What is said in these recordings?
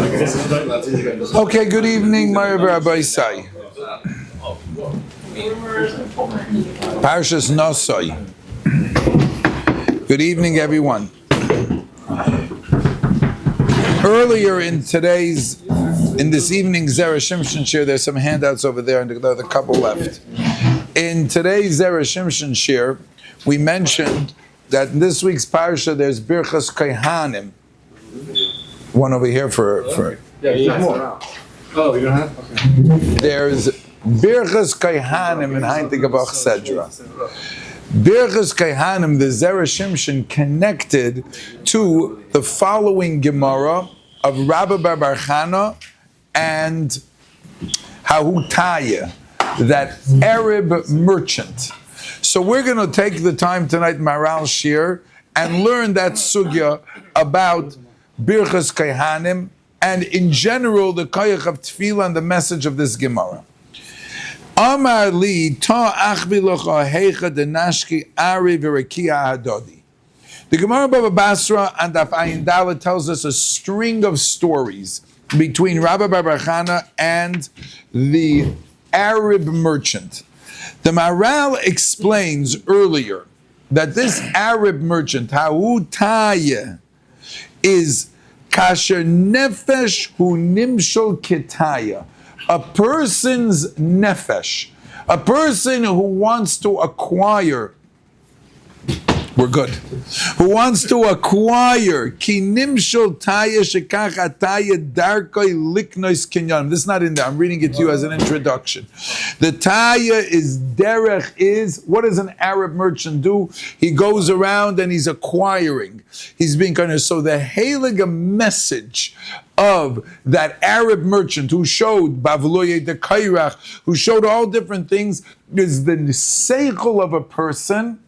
Okay, good evening, my Rabbi. Parshas Naso. Good evening, everyone. Earlier in this evening's Zera Shimshon Shir, there's some handouts over there, and there's a couple left. In today's Zera Shimshon Shir, we mentioned that in this week's Parsha there's Birchas Kohanim. One over here for more. Oh, you don't have? Okay. There's Birchas Kohanim in Heintig of Sedra. Birchas Kohanim, the Zera Shimshon, connected to the following Gemara of Rabbi Bar Chana and Hahutaya, that Arab merchant. So we're going to take the time tonight, Maharal Shiur, and learn that sugya about Birchas Kohanim and in general the koyach of tefillah and the message of this Gemara. Amar li ta achvi locha heicha denashki ari v'rekia hadodi. The Gemara Baba Basra and Daf Ayin Dalet tells us a string of stories between Rabbi Bar Chana and the Arab merchant. The Maharal explains earlier that this Arab merchant, Ha'utaya, is kasher nefesh hu nimshol kitaya, a person's nefesh, a person who wants to acquire. We're good. Who wants to acquire ki nimshol taya shekach ataya darkoi liknois kinyan. This is not in there. I'm reading it to you as an introduction. The taya is derech is, what does an Arab merchant do? He goes around and he's acquiring. He's being kind of, so the heilige message of that Arab merchant who showed Bavloye de Kairach, who showed all different things, is the seichel of a person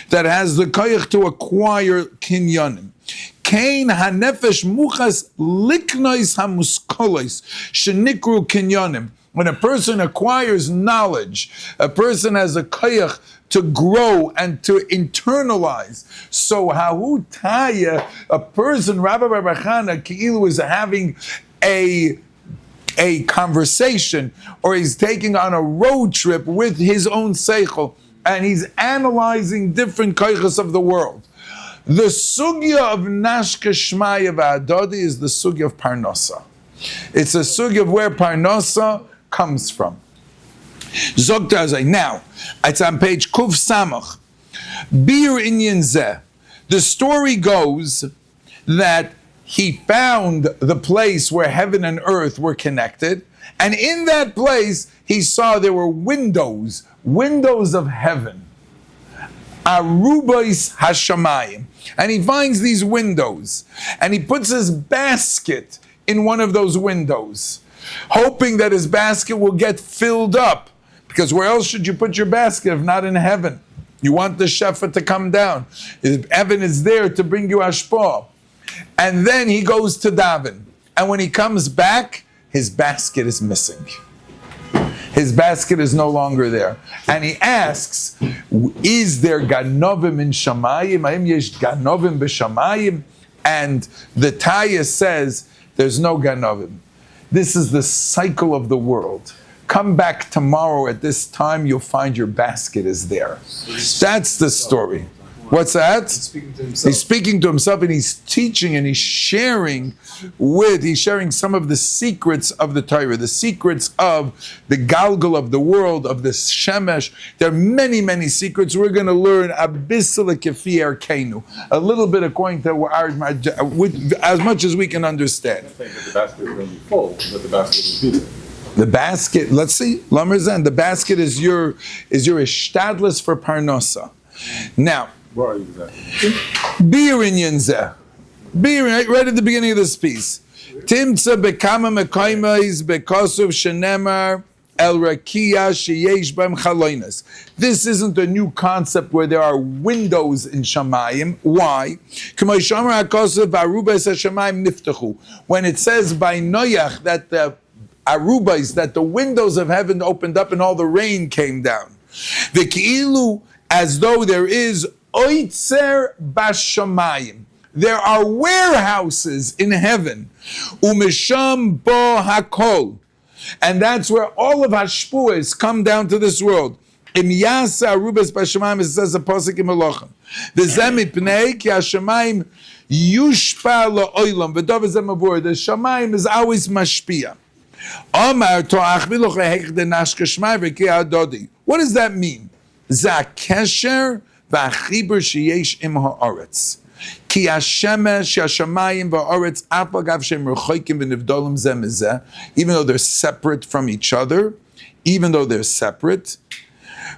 that has the koyach to acquire kinyanim. Kain hanefesh muchas liknois hamuskolos shenikru kinyanim. When a person acquires knowledge, a person has a koyach to grow and to internalize. So hahutaya, a person, Rabbi Bar Chana, Ki'ilu is having a conversation, or he's taking on a road trip with his own seichel, and he's analyzing different koychas of the world. The sugya of Nashka Shmaya V'Adodi is the sugya of Parnasa. It's a sugya of where Parnasa comes from. Zogta. Now, it's on page Kuf Samach. Bir Inyan Zeh. The story goes that he found the place where heaven and earth were connected, and in that place he saw there were windows of heaven. Arubais Hashamayim. And he finds these windows, and he puts his basket in one of those windows, hoping that his basket will get filled up. Because where else should you put your basket if not in heaven? You want the shefa to come down. Heaven is there to bring you ashpah. And then he goes to daven. And when he comes back, his basket is missing. His basket is no longer there. And he asks, is there ganovim in shamayim? Ayim yesh ganovim b'shamayim? And the Taya says, there's no ganovim. This is the cycle of the world. Come back tomorrow at this time, you'll find your basket is there. That's the story. What's that? He's speaking to himself, and he's teaching, and he's sharing some of the secrets of the Torah, the secrets of the Galgal of the world, of the Shemesh. There are many, many secrets. We're going to learn a little bit according to our, as much as we can understand. I think that the basket is going to be full, but the basket is be there. The basket, let's see, Lamerzan, the basket is your ishtadlis for Parnasa. Now, where are you exactly? Bir Inyan Zeh. Right at the beginning of this piece. Timtza bekama mekoymais bekosov shenemar el rakia sheyesh b'em chaloinas. This isn't a new concept where there are windows in Shamayim. Why? K'may shomer hakosov arubas hashamayim niftachu. When it says by Noach that the arubas, that the windows of heaven opened up and all the rain came down. V'ki'ilu, as though there is oitzer bashamayim. there are warehouses in heaven. Umisham bo hakol. And that's where all of hashpuas come down to this world. Im yasa arubas b'shamayim, it says a pasuk in Melachim. V'zeh mipnei ki hashamayim yushpa la'olam. V'dov v'zeh mavur. The shamayim is always mashpia. Amar to'achmiluch lehech denashka shmai v'ki adodi. What does that mean? Zakesher v'achibur sheyesh im ha'aretz. Ki hashemesh hashamayim v'aretz afal gav shem rechoikim v'nivdolim zeh mizeh. Even though they're separate from each other,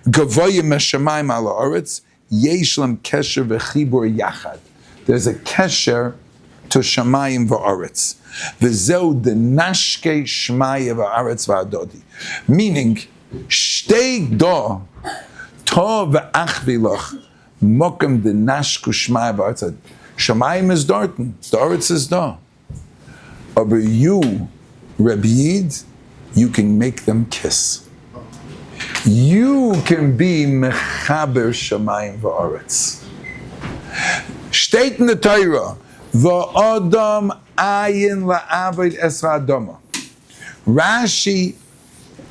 Gavoyim meshamayim al ha'aretz yesh lam kesher v'chibur yachad. There's a kesher to shamayim v'aretz. V'zeu denashke shmaya v'aretz v'adodi. Meaning, shtei do tov v'achvilach mokem denashku shmaya v'aretz. Shamayim is dorten, the aretz is da. But you, Rabbi Yid, you can make them kiss. You can be mechaber shamayim v'aretz. Steht in the Torah, v'odam ayin la'aved esra adama. Rashi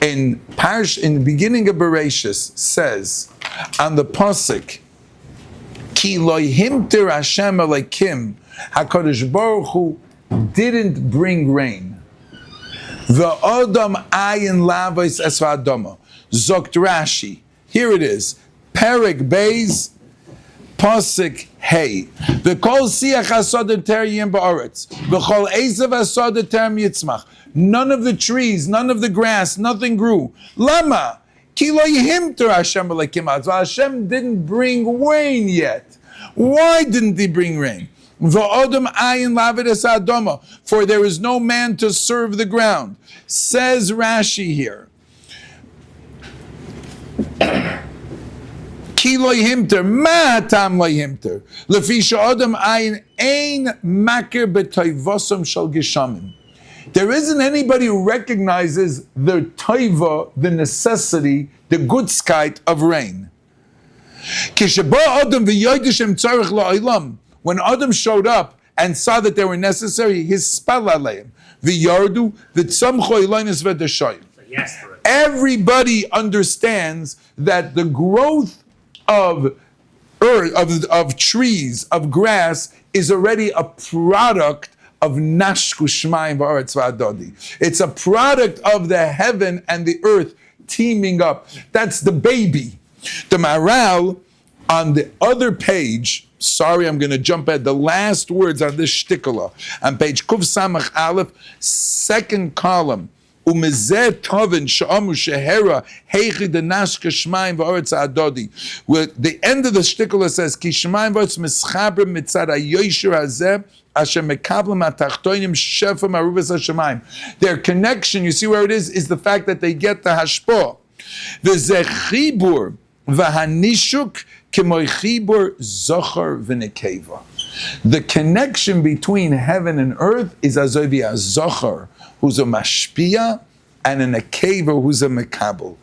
in the beginning of Bereshis says on the pasuk, ki lo himter Hashem alekim, HaKadosh Baruch Hu didn't bring rain. V'odam ayin la'aved esra adama. Zokt Rashi. Here it is. Perek Beis, Pasuk Hey. V'kol siach hasodim teriyim ba'aretz. V'chol esav hasodim terim yitzmach. None of the trees, none of the grass, nothing grew. Lama? Ki lo yihimter Hashem alekim az. Hashem didn't bring rain yet. Why didn't he bring rain? V'odam ayin lavid es adama. For there is no man to serve the ground. Says Rashi here. Ki lo yimter, ma tam lo yimter. Lefi she'odam ayin ein makir b'toivosam shel geshamim. There isn't anybody who recognizes the toiva, the necessity, the gutzkeit of rain. When Adam showed up and saw that they were necessary, his spal aleim v'yardu v'tzamcho ilonis v'deshayim. Everybody understands that the growth of earth, of trees, of grass, is already a product of nashku shmayim v'aretz v'adodi. It's a product of the heaven and the earth teaming up. That's the baby. The Maharal on the other page. Sorry, I'm going to jump at the last words on this shtikala. On page Kuf Samach Aleph, second column. Umezeh tovin she'amu shehera heichi denashka shmayim v'aretz adodi. The end of the shtikala says ki shmayim v'aretz mischaber mitzad hayoshir hazeh asher mekablim atachtoinim shefam aruvas hashemayim. Their connection, you see where it is the fact that they get the hashpah. V'zeh chibur v'hanishuk k'moy chibur zochar v'nekeva. The connection between heaven and earth is azovi a zochar, who's a mashpia, and an akeva, who's a mekabel.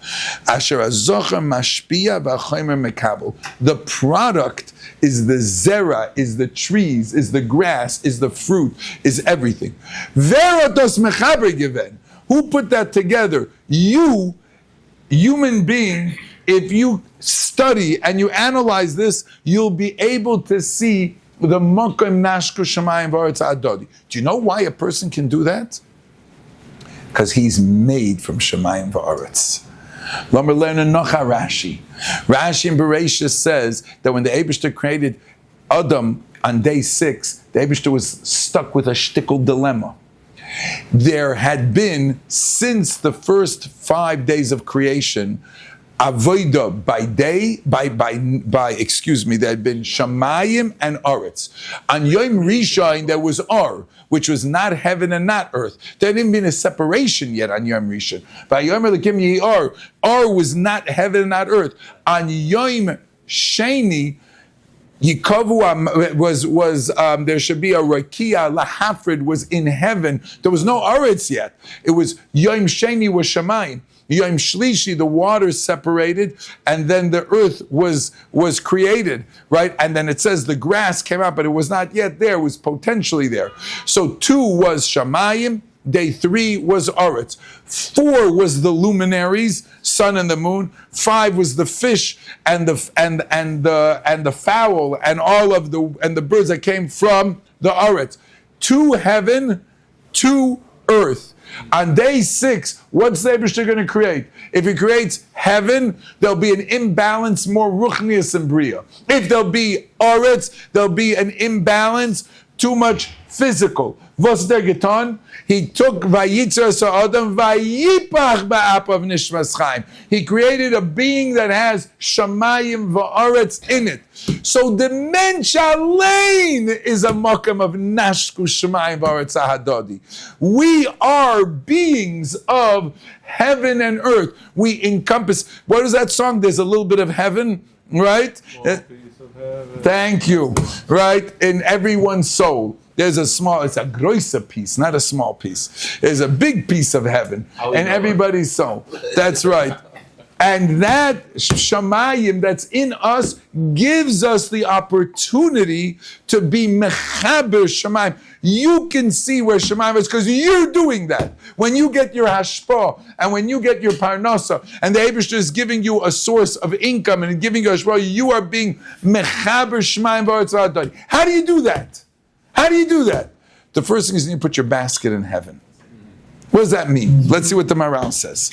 Asher azochar mashpia v'achaymer mekabel. The product is the zera, is the trees, is the grass, is the fruit, is everything. Veratos mechaber given. Who put that together? You, human being. If you study and you analyze this, you'll be able to see the mokim nashku shamayim v'aretz adodi. Do you know why a person can do that? Because he's made from shamayim v'aretz. Lamer learn nocha Rashi. Rashi in Bereshis says that when the Eibishter created Adam on day 6, the Eibishter was stuck with a shtickle dilemma. There had been, since the first 5 days of creation, avoida by day, there had been shamayim and aretz. On Yom Rishon there was Or, which was not heaven and not earth. There hadn't been a separation yet on Yom Rishon. By Yom Elikim Yi Or was not heaven and not earth. On Yom Sheni, Yikavu was there should be a rakia lahafrid was in heaven. There was no aretz yet. It was Yom Sheni was Shamayim. Yom Shlishi, the waters separated, and then the earth was created, right? And then it says the grass came out, but it was not yet there. It was potentially there. So 2 was Shamayim. Day 3 was Aretz. 4 was the luminaries, sun and the moon. 5 was the fish and the fowl and all of the birds that came from the Aretz. 2 heaven, 2 earth. On day 6, what's the Eibishter going to create? If he creates heaven, there'll be an imbalance, more ruchnius and bria. If there'll be Aretz, there'll be an imbalance, too much physical. What's der getan? He took Vayitzer Sa'adam Vayipach Ba'apav Nishmas Chaim. He created a being that has Shamayim Va'aretz in it. So the Mensch Alein is a makam of Nashku Shamayim Va'aretz Ahadodi. We are beings of heaven and earth. We encompass. What is that song? There's a little bit of heaven, right? Thank you. Right? In everyone's soul. There's it's a grosser piece, not a small piece. There's a big piece of heaven in everybody's soul. That's right. And that Shamayim that's in us gives us the opportunity to be Mechaber Shamayim. You can see where Shamayim is because you're doing that. When you get your hashpah and when you get your parnasa and the Eibishter is giving you a source of income and giving you a hashpah, you are being Mechaber Shamayim B'aretz Adonai. How do you do that? How do you do that? The first thing is you need to put your basket in heaven. What does that mean? Let's see what the Maharal says.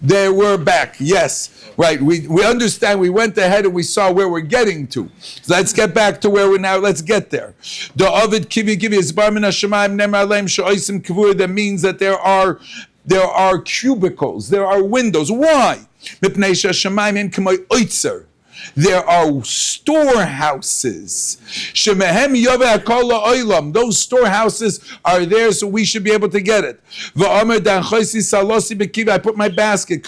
There we're back. Yes. Right. We understand. We went ahead and we saw where we're getting to. So let's get back to where we're now. Let's get there. The Ovid Kivi Kivi is Bar Min HaShamayim Nemar Aleim She'osim Kavur. That means that there are cubicles. There are windows. Why? Mipnei she'Shamayim Ein K'may Oitzer. There are storehouses. Those storehouses are there, so we should be able to get it. I put my basket.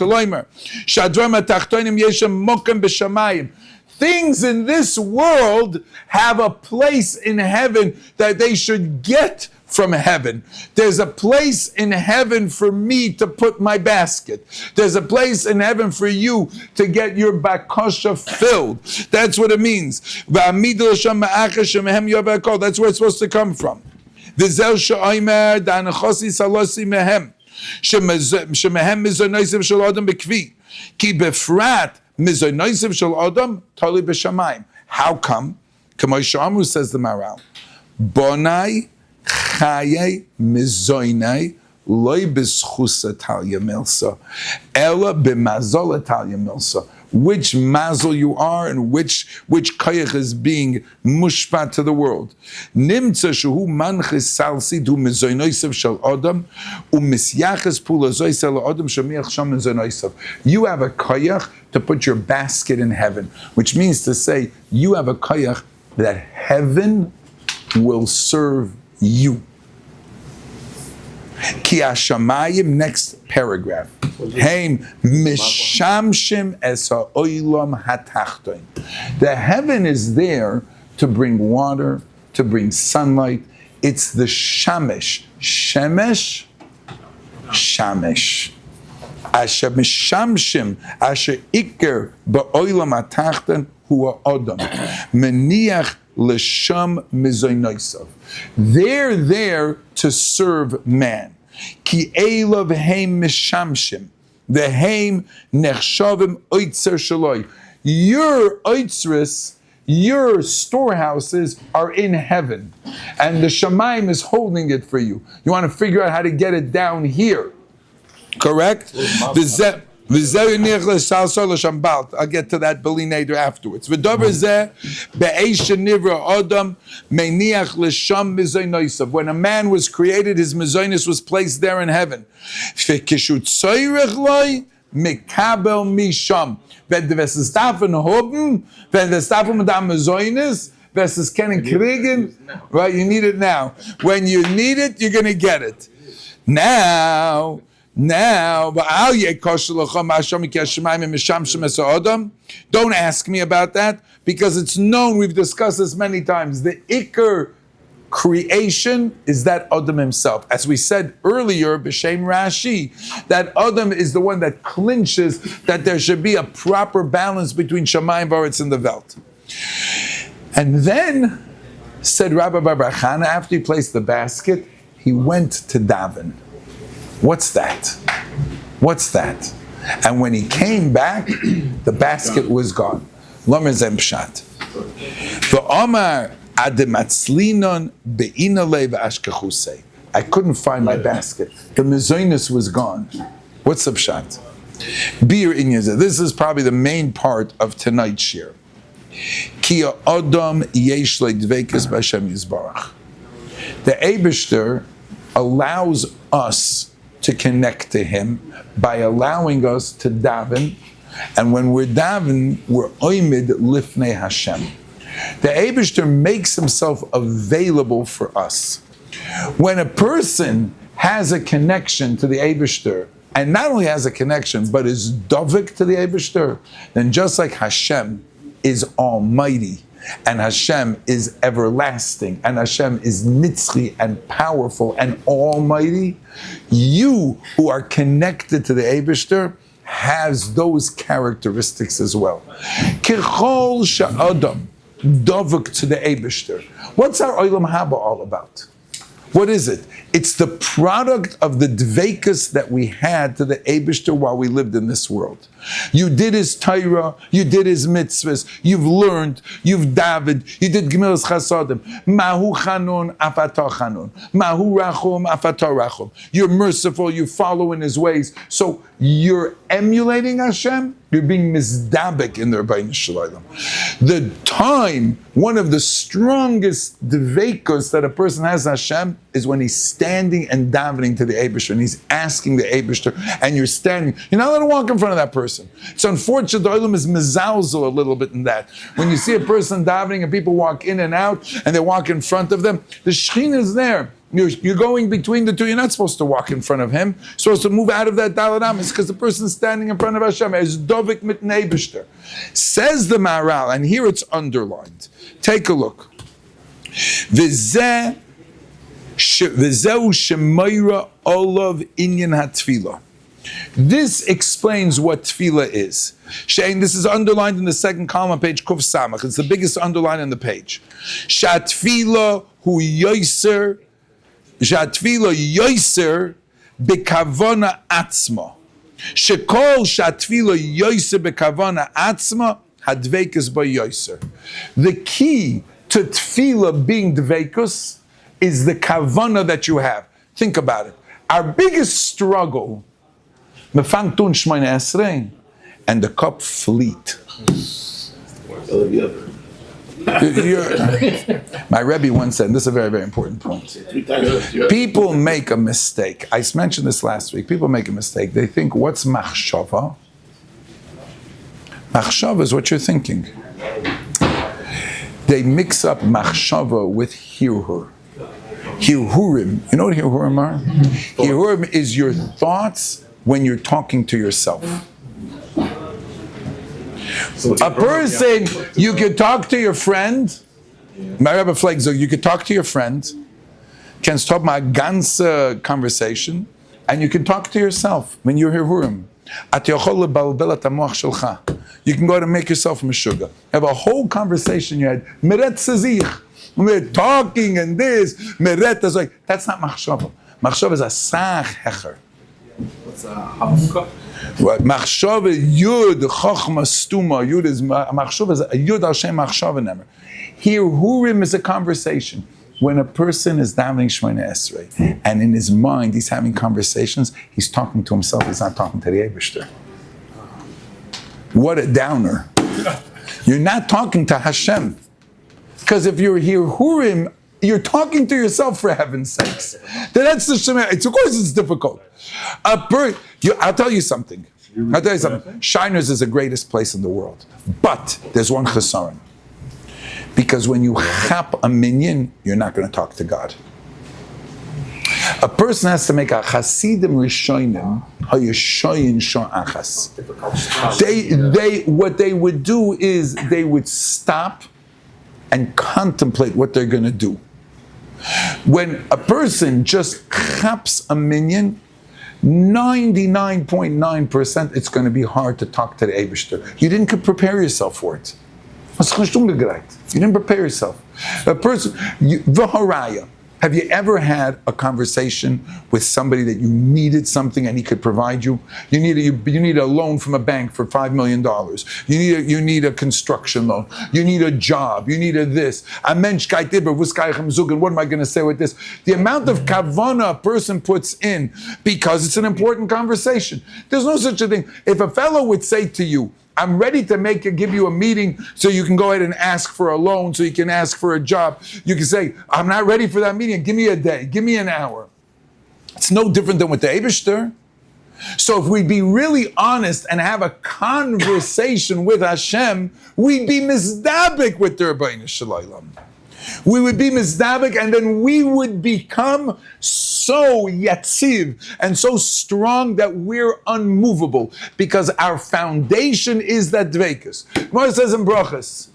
Things in this world have a place in heaven that they should get from heaven. There's a place in heaven for me to put my basket. There's a place in heaven for you to get your bakasha filled. That's what it means. That's where it's supposed to come from. How come? Says the Maharal. Bonai Chaye mizoinai loy b'schus Talia milsa, ela b'mazol Talia milsa. Which mazel you are and which koyach is being mushpat to the world. Nimtza shehu manchis salsi du mizoinoisav shel adam u'misyachas pulazois el adam shemiach sham mizoinoisav. You have a koyach to put your basket in heaven, which means to say you have a koyach that heaven will serve you. Ki hashamayim, next paragraph. Heim mishamshim es ha'olam hatachton. The heaven is there to bring water, to bring sunlight. It's the shamesh. Shemesh, shamesh. Asher mishamshim, asher iker ba'olam hatachton huwa adam. Meniach l'sham mizoinosav. They're there to serve man. Ki elav heim mishamshim. The heim nechshavim oitzer shaloi. Your oitzris, your storehouses are in heaven. And the Shamayim is holding it for you. You want to figure out how to get it down here. Correct? I'll get to that Belinader afterwards. When a man was created, his mezainis was placed there in heaven. Right, you need it now. When you need it, you're going to get it. Now, Now, don't ask me about that, because it's known, we've discussed this many times, the Iker creation is that Adam himself. As we said earlier, B'Shem Rashi, that Adam is the one that clinches that there should be a proper balance between Shamayim, Baritz, and the Welt. And then, said Rabbi Bar Chana, after he placed the basket, he went to daven. What's that? What's that? And when he came back, the basket was gone. Lomer zem pshat. V'omar adematzlinon be'inale v'ashkechusei. I couldn't find my basket. The mezoinus was gone. What's the pshat? Bir inyazeh. This is probably the main part of tonight's shir. Ki adam yesh le'dvekes b'Hashem Yisbarach. The Eibishter allows us to connect to Him by allowing us to daven, and when we're daven, we're oimid lifnei Hashem. The Eibishter makes Himself available for us. When a person has a connection to the Eibishter, and not only has a connection, but is dovik to the Eibishter, then just like Hashem is almighty, and Hashem is everlasting, and Hashem is nitzchi and powerful and almighty, you who are connected to the Eibishter has those characteristics as well. Kichol sha'adam dovuk to the Eibishter. What's our Olam Haba all about? What is it? It's the product of the dveikus that we had to the Eibishter while we lived in this world. You did His Torah, you did His mitzvahs, you've learned, you've davened, you did Gemilas Chasadim. Mahu chanun afatah chanun. Mahu rachum afatah rachum. You're merciful, you follow in His ways. So you're emulating Hashem, you're being mizdabek in the Rabbi Shalom. The time, one of the strongest dveikus that a person has Hashem is when he's standing and davening to the Eibishter, and he's asking the Eibishter, and you're standing. You're not allowed to walk in front of that person. It's unfortunate the Olam is mezalzel a little bit in that. When you see a person davening and people walk in and out, and they walk in front of them, the Scheiner is there. You're going between the two. You're not supposed to walk in front of him. You're supposed to move out of that daladam. It's because the person's standing in front of Hashem. As dovik mit Eibishter. Says the Maharal, and here it's underlined. Take a look. V'zeh V'zeu shemayra olav inyan hatfila. This explains what tefillah is. Shane, this is underlined in the second column on page Kuf Samach. It's the biggest underline on the page. Shatfila hu yoiser, shatfila yoiser bekavona atzma. Shekol shatfila yoiser bekavona atzma hadveikus ba yoiser. The key to tefillah being dveikus is the kavana that you have. Think about it. Our biggest struggle, mefangtun shmoyne esrei, and the cup fleet. My Rabbi once said, and this is a very, very important point. People make a mistake. I mentioned this last week. People make a mistake. They think, what's machshava? Machshava is what you're thinking. They mix up machshava with hirhur. Hirhurim. You know what hirhurim are? Hirhurim is your thoughts when you're talking to yourself. A person, you could talk to your friend. My Rabbi Flagzog, you could talk to your friend, can stop my ganze conversation, and you can talk to yourself when you're hirhurim. You can go to make yourself meshuga. Have a whole conversation you had. Meret sezich. We're talking and this. Meret is like, that's not machshava. Machshava is a sach hecher. What's a havka? Machshava yud chochma stuma. Yud is machshava is a yud al shem machshava nemer. Here, hurim is a conversation. When a person is davening Shmoyne Esrei, and in his mind he's having conversations, he's talking to himself. He's not talking to the Eibishter. What a downer! You're not talking to Hashem, because if you're here hurim, you're talking to yourself, for heaven's sakes. That's the Shema. Of course, it's difficult. I'll tell you something. Scheiner's is the greatest place in the world, but there's one chesaron. Because when you chap a minyan, you're not going to talk to God. A person has to make a chasidim rishonim hayeshoyin sha'achas. What they would do is they would stop and contemplate what they're going to do. When a person just chaps a minyan, 99.9% it's going to be hard to talk to the Eibishter. You didn't prepare yourself for it. You didn't prepare yourself. A person, v'haraya. Have you ever had a conversation with somebody that you needed something and he could provide you? You need a loan from a bank for $5 million. You need a construction loan. You need a job. You need a this. What am I going to say with this? The amount of kavana a person puts in because it's an important conversation. There's no such a thing. If a fellow would say to you, I'm ready to give you a meeting so you can go ahead and ask for a loan, so you can ask for a job. You can say, I'm not ready for that meeting. Give me a day. Give me an hour. It's no different than with the Eibishter. So if we'd be really honest and have a conversation with Hashem, we'd be mizdabik with the Rabbeinu Shalom. We would be mizdabik, and then we would become so yatziv and so strong that we're unmovable because our foundation is that dveikus. Gemara says in Brachas,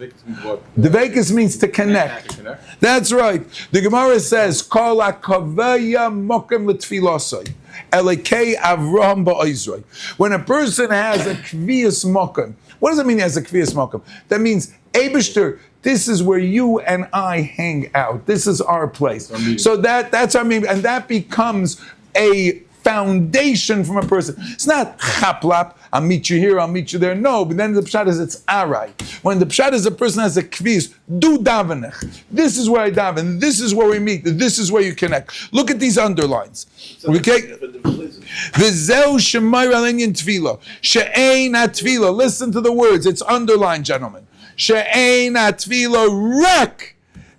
dveikus means to connect. That's right. The Gemara says, Kol hakavaya mokem l'tfilosai. Elekei Avraham ba'Izroi. When a person has a kviyas mokem, what does it mean he has a kviyas mokem? That means, Eibishter, this is where you and I hang out. This is our place. So that's our meaning, and that becomes a foundation from a person. It's not chaplap, I'll meet you here, I'll meet you there. No, but then the pshat is it's arai. When the pshat is a person has a kviz, do davenech. This is where I daven, this is where we meet, this is where you connect. Look at these underlines. Okay? V'zeu shemayr alenyan tvila. She'ein ha-tvila. Listen to the words, it's underlined, gentlemen. She'ein ha-tvila rak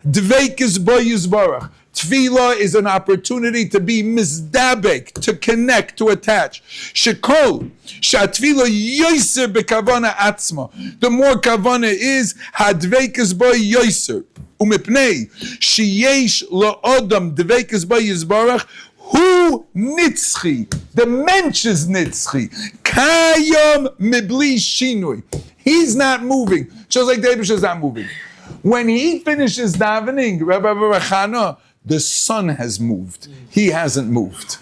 dveikis bo yizbarach. Tefillah is an opportunity to be mizdabek, to connect, to attach. Shekol, shatfila yoiser bekavana atzma. The more kavana is, hadveikas bo yoiser. Umipnei, sheyesh la'odam dveikas bo yizbarach, hu nitzchi. The mensch is nitzchi. Kayom mibli shinui. He's not moving, just like David is not moving. When he finishes davening, Rabbi Chana, the sun has moved. He hasn't moved.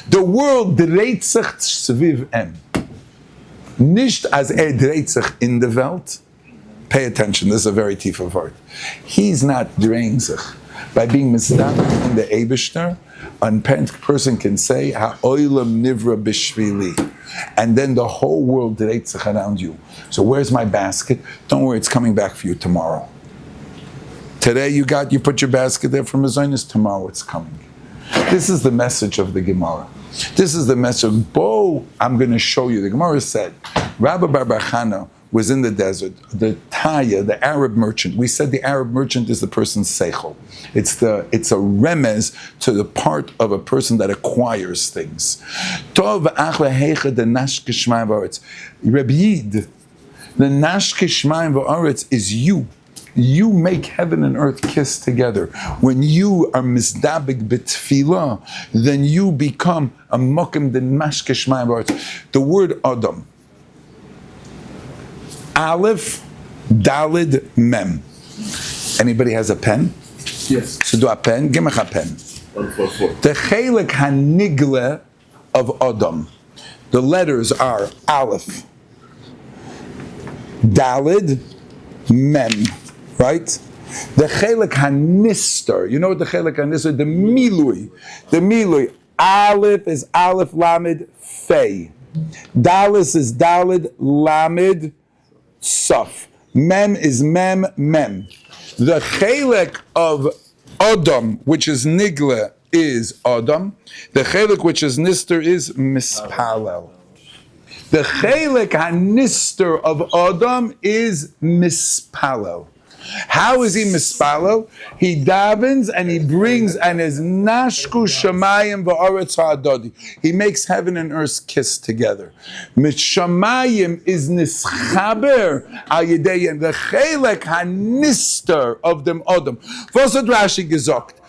The world dreht sich zviv em. Nicht as dreht sich in the Welt. Pay attention, this is a very tiefer word. He's not drehing sich. By being misdamed in the Eibishter, a person can say, Ha'olam nivra b'shvili. And then the whole world dreht sich around you. So where's my basket? Don't worry, it's coming back for you tomorrow. Today you put your basket there for Mazonis, tomorrow it's coming. This is the message of the Gemara. This is the message. I'm going to show you. The Gemara said, Rabbi Bar Chana was in the desert. The Taya, the Arab merchant. We said the Arab merchant is the person's seichel. It's a remez to the part of a person that acquires things. Tov achla heicha the nashke shmayim v'aretz. Rabbi Yid, the nashke shmayim v'aretz is you. You make heaven and earth kiss together. When you are misdabig b'tfilah, then you become a mokem den mashke shmayim v'aretz. The word Adam. Aleph, Dalid, Mem. Anybody has a pen? Yes. So do a pen. Give me a pen. 144. The chelik hanigle of Adam. The letters are Aleph, Dalid, Mem. Right? The chelik hanister. You know what the chelik hanister? The milui. The milui. Aleph is Aleph Lamed Fei. Dalis is Dalid Lamed Saf. Mem is Mem Mem. The chelik of Adam, which is Nigle, is Adam. The chelik which is Nister is Mispalel. The chelik hanister of Adam is Mispalel. How is he mispalo? He davens and he brings and is nashku shamayim va'aretz ha'adodi. He makes heaven and earth kiss together. Shamayim is nischaber al yedei the chelek hanister of dem odom. Vosad Rashi gesagt,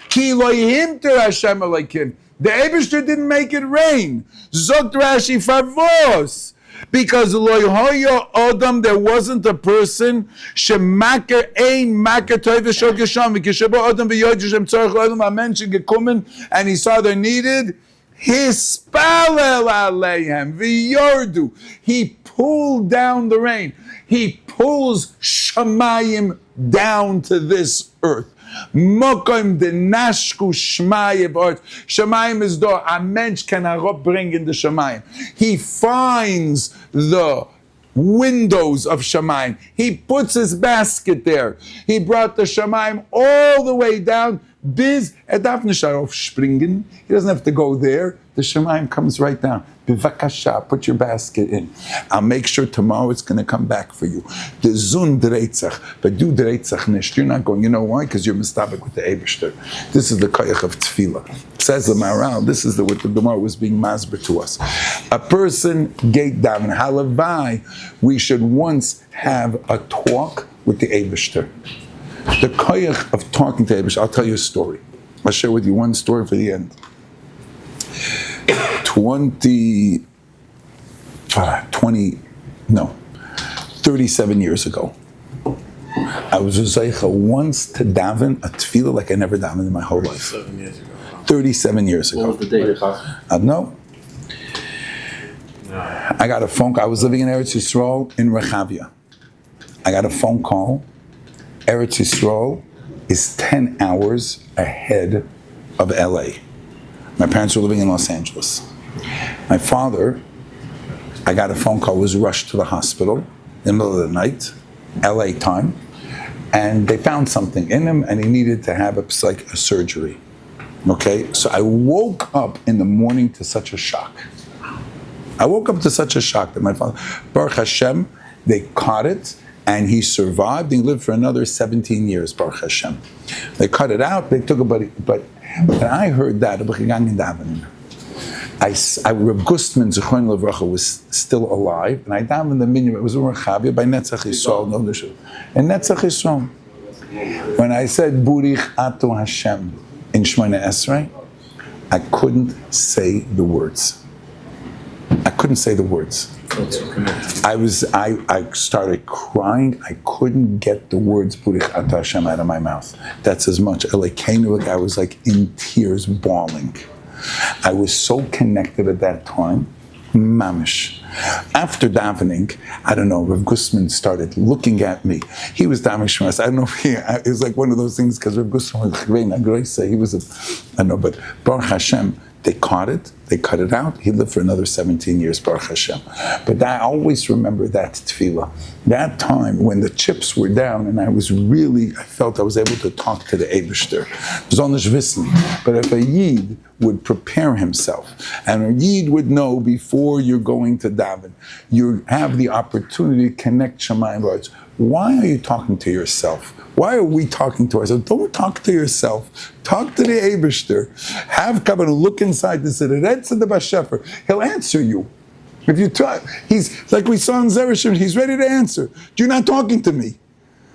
ki lo yimter Hashem aleikim. The Eibishter didn't make it rain. Zogt Rashi favos. Because loy hoya odam, there wasn't a person shemaker ein maker toiv shel gesham v'kishaba odam v'yodishem tzarich odam amen shegekumen, and he saw they needed hispalel aleihem v'yordu. He pulled down the rain. He pulls shamayim down to this earth. Mokim de nashku shmayim art. Shamayim is door. A mensch can bring in the shamayim. He finds the windows of shamayim. He puts his basket there. He brought the shamayim all the way down. Biz edaf nisharov springen. He doesn't have to go there. The shamayim comes right down. Bivakasha, put your basket in. I'll make sure tomorrow it's going to come back for you. The zun dreitzach, but do dreitzach nisht. You're not going. You know why? Because you're mistabek with the Eibishter. This is the koyach of tefillah. Says the Maharal. This is what the Gemara was being masber to us. A person gate daven halavai. We should once have a talk with the Eibishter. The koyach of talking to Eibishter. I'll tell you a story. I'll share with you one story for the end. 37 years ago, I was a zeicha once to daven a tefillah like I never davened in my whole life. 37 years ago. What was the date? I know. I got a phone call. I was living in Eretz Yisrael in Rechavia. I got a phone call. Eretz Yisrael is 10 hours ahead of LA. My parents were living in Los Angeles. My father, I got a phone call, was rushed to the hospital in the middle of the night, LA time, and they found something in him and he needed to have a surgery. Okay, so I woke up in the morning to such a shock. I woke up to such a shock that my father, Baruch Hashem, they caught it and he survived. He lived for another 17 years, Baruch Hashem. They cut it out, they took a buddy, but when I heard that, Rav Gustman Zichron Levracha was still alive, and I davened the minyan. It was in Rechavia by Netzach Yisrael, no Shul. And Netzach Yisrael, when I said Burich Atu Hashem in Shemona Esrei, I couldn't say the words. I couldn't say the words. I started crying. I couldn't get the words Burich Atu Hashem out of my mouth. That's as much. I was like in tears, bawling. I was so connected at that time. Mamish. After davening, I don't know, Rav Gustman started looking at me. He was davening Shmas. I don't know if it was like one of those things because Rav Gustman was but Baruch Hashem, they caught it, they cut it out. He lived for another 17 years, Baruch Hashem. But I always remember that tefillah. That time when the chips were down and I felt I was able to talk to the Eibishter. Zonish wissen. But if a Yid would prepare himself, and a Yid would know before you're going to daven, you have the opportunity to connect Shamayim words. Why are you talking to yourself? Why are we talking to ourselves? Don't talk to yourself. Talk to the Eibishter. Have Kavanah, look inside the Siddur. He'll answer you. If you talk, he's like we saw in Zereshim, he's ready to answer. You're not talking to me.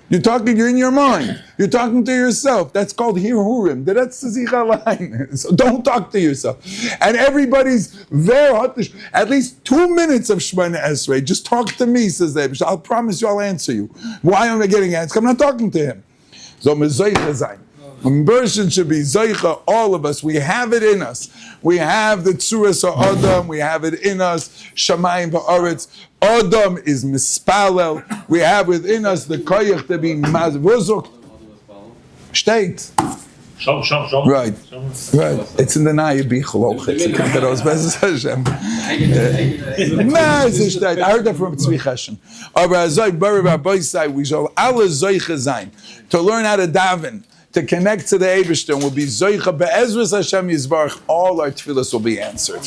You're in your mind. You're talking to yourself. That's called Hirhurim. That's the Zichalain. So don't talk to yourself. And everybody's very hot. At least 2 minutes of Shemona Esrei. Just talk to me, says the Eibishter. I'll promise you I'll answer you. Why am I getting answered? I'm not talking to him. So Mezoicha Zayin. A person should be Zoicha, all of us. We have it in us. We have the Tzuras Adam. We have it in us. Shamayim va'aretz. Adam is mispalel. We have within us the koyach to be mazvuzuk. Steht. Right. It's in the Naya Bichloch. It's in the Rosbez Hashem. I heard that from Tzvi Cheshem. Aber Azoy Berger Rabbi say we shall alle Zoicha zayin to learn how to daven, to connect to the Eibishter, and will be Zoicha be'ezras Hashem Yisbarach. All our tefillas will be answered.